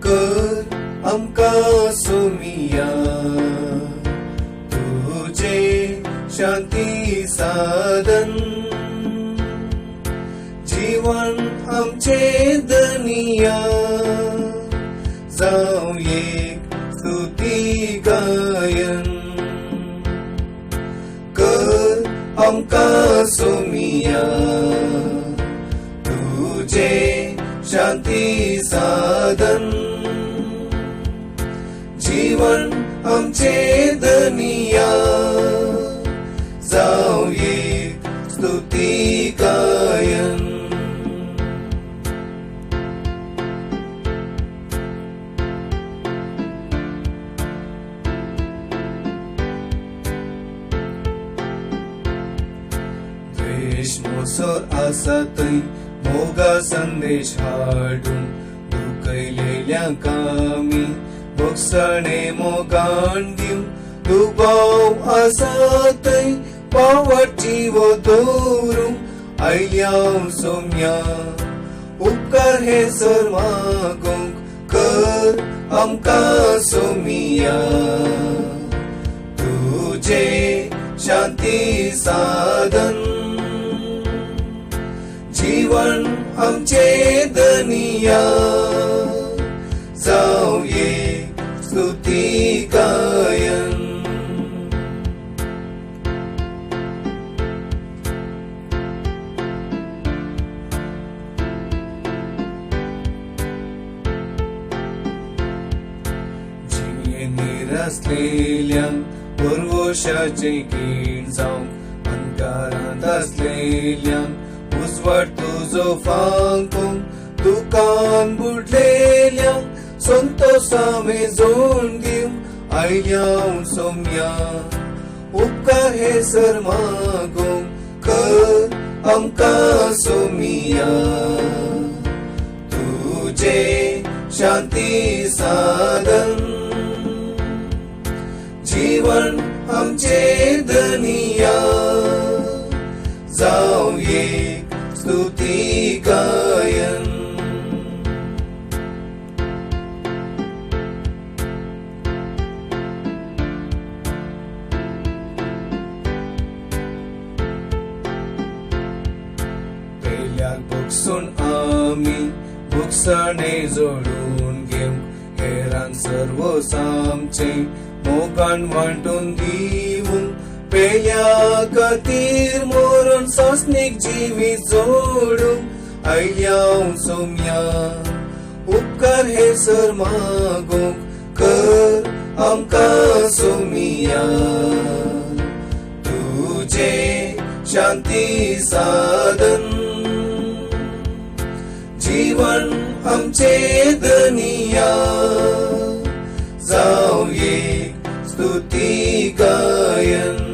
कर आमका सोमिया तुझे शांती साधन जीवन आमचे दनिया जाऊ एक स्तुती गायन कर आमका सोमिया तुझे शांती साधन जीवन आमचे दनिया जाऊ एक स्तुती गायन द्वेष मोसर आसा थंय मोगा संदेश हाडून दुखयलेल्यांक आमी भोगसणे मोगान दिव दुबाव आसा थंय पावट जीव दवरूंक आयल्या सोम्या उपकार हे सर मागोंक कर आमका सोमिया तुझे शांती साधन जीवन आमचे दनिया जाऊ एक स्तुती गायन जिये निरासलेल्यांक परवशाचे कीण जावंक अंकारांत आसलेल्यांक उजवाड तुजो फांकूंक दुकान बुडलेल्यांक संतोषामे जोड दिवंक आयल्या सोम्या उपकार हे सर मागोंक कर आमका सोमिया तुझे शांती साधन जीवन आमचे दनिया जाऊ एक स्तुती गायन पेल्याक भोगसून आमी भोगसणे जोडून घेवंक हेरांक सर्व सामचे मोगान वांटून दिवंक पेल्या खातीर मरण सासनीक जिवीत जोडूंक आयल्या सोम्या उपकार हे सर मागोंक कर आमका सोमिया तुझे शांती साधन जीवन आमचे दनिया जाऊ एक स्तुती गायन